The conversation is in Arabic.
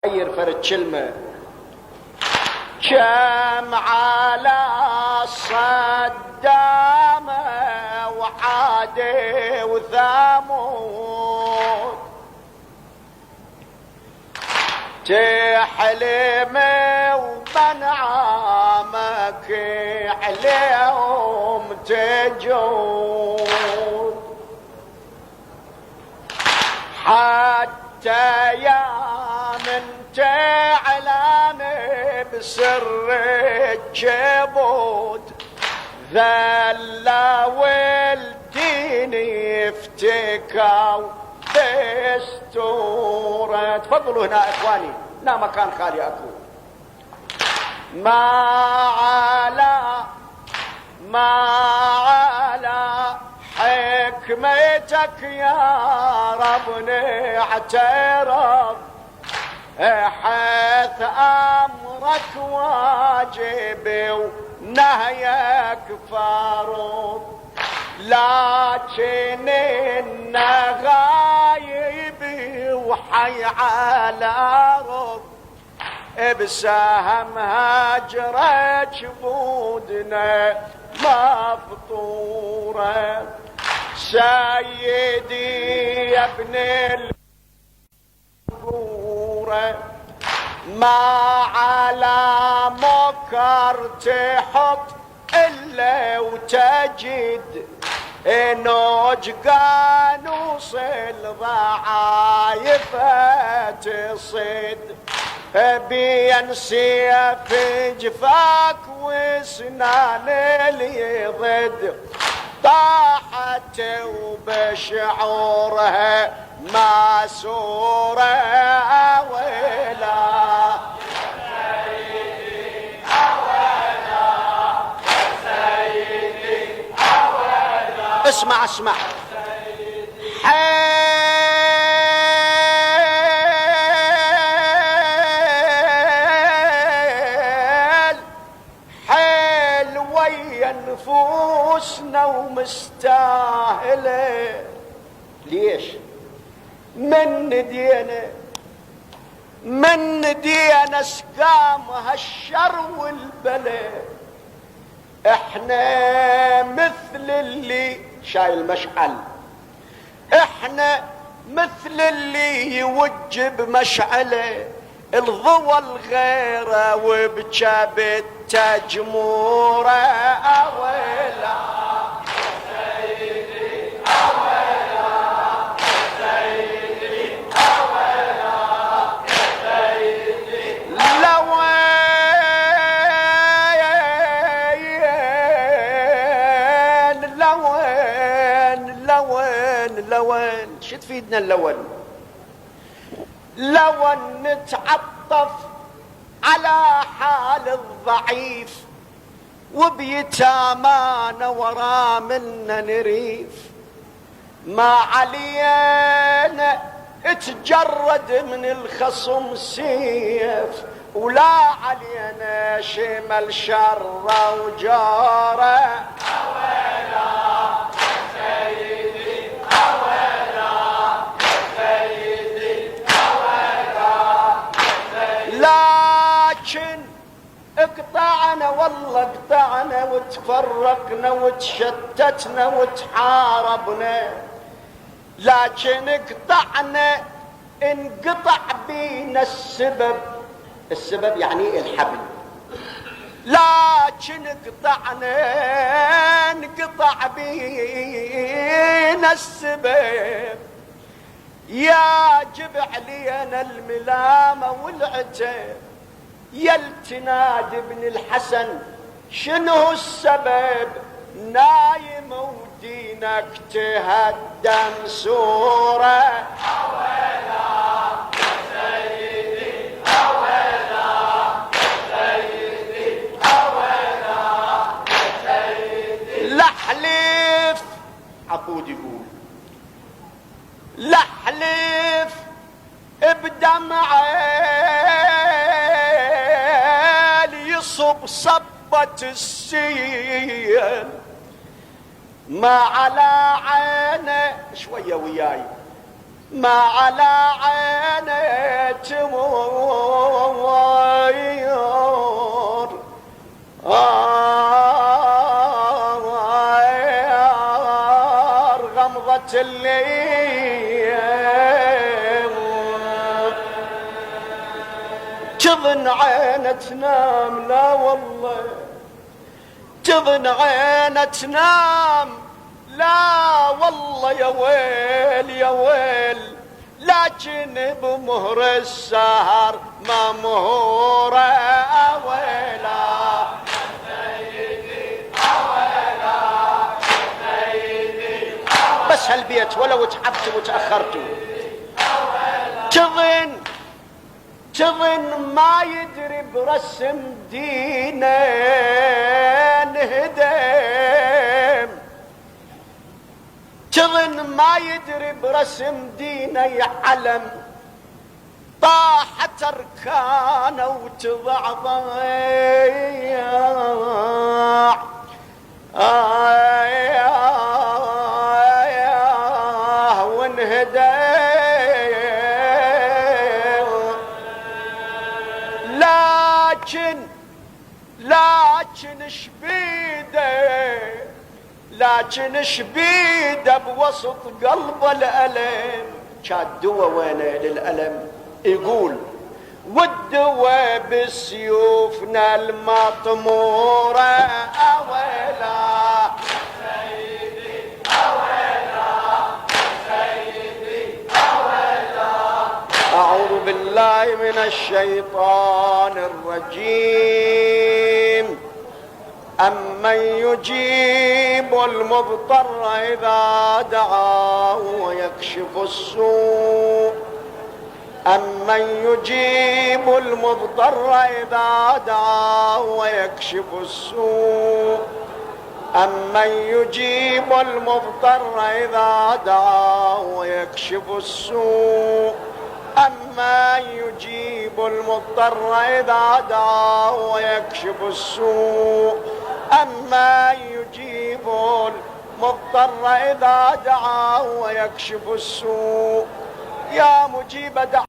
غير فرد كلمة كم على صدام وعاد وثامود تحلم وبنعامك عليهم تجود حتى يا من تعلم بسر الجبود ذلا والدين يفتكوا بستورة. تفضلوا هنا اخواني، هنا مكان خالي اكو. ما على حكمتك يا رب نعترض حيث امرك واجب ونهيك فرض، لكن النغايب وحي على رب بسهم هجرة جبودنا مفطورة. سيدي يا ابن القورة ما على مكر تحط إلا وتجد نوج قانوس الضعايفة تصد بين سيف جفاك وسنان اليضد طاحت وبشعورها ماسورة ولا اسمع حيل ويا نفوسنا ومستاهله. ليش؟ من دينا سقام هالشر والبلاء. احنا مثل اللي شايل مشعل، احنا مثل اللي يوجب مشعله الضوى الغيره وبجبت تجموره. اويلا سيدي اويلا سيدي اويلا سيدي لوين شو تفيدنا اللون؟ لون نتعطف على حال الضعيف وبيتامانا ورا منا نريف. ما علينا اتجرد من الخصم سيف ولا علينا شمل شر وجاره. لكن اقطعنا والله اقطعنا وتفرقنا وتشتتنا وتحاربنا، لكن اقطعنا انقطع بينا السبب يعني الحبل. لكن اقطعنا انقطع بينا السبب يجب علينا الملامة والعتاب. يلتناد ابن الحسن شنو السبب؟ نايم ودينك تهدم سورة. أولا سيدي أولا سيدي أولا سيدي. لحليف عقود يقول لحلف بدمعه يصب صبة السيل ما على عينه شوية وياي ما على عيني تمور غمضة الليل تظن عينه تنام لا والله تظن عينه تنام لا والله يا ويل يا ويل لكن بمهر السهر ما مهوره ويلا بس هالبيت ولو تعبتوا وتأخرتوا تظن ما يدري برسم دينه انهدم تظن ما يدري برسم دينه يعلم طاحت اركانه وتضعضع وانهدم لكن شبيده بوسط قلبه الألم كان دوا وينه للألم يقول والدوا بسيوفنا المطمورة أويلا سيدي أويلا سيدي أويلا أعوذ بالله من الشيطان الرجيم أمن يجيب المضطر إذا دعاه ويكشف السوء أمن يجيب المضطر إذا دعاه ويكشف السوء أمن يجيب المضطر إذا دعاه ويكشف السوء أمن يجيب المضطر إذا دعاه ويكشف السوء أمن يجيب المضطر إذا دعاه ويكشف السوء يا مجيب دعوة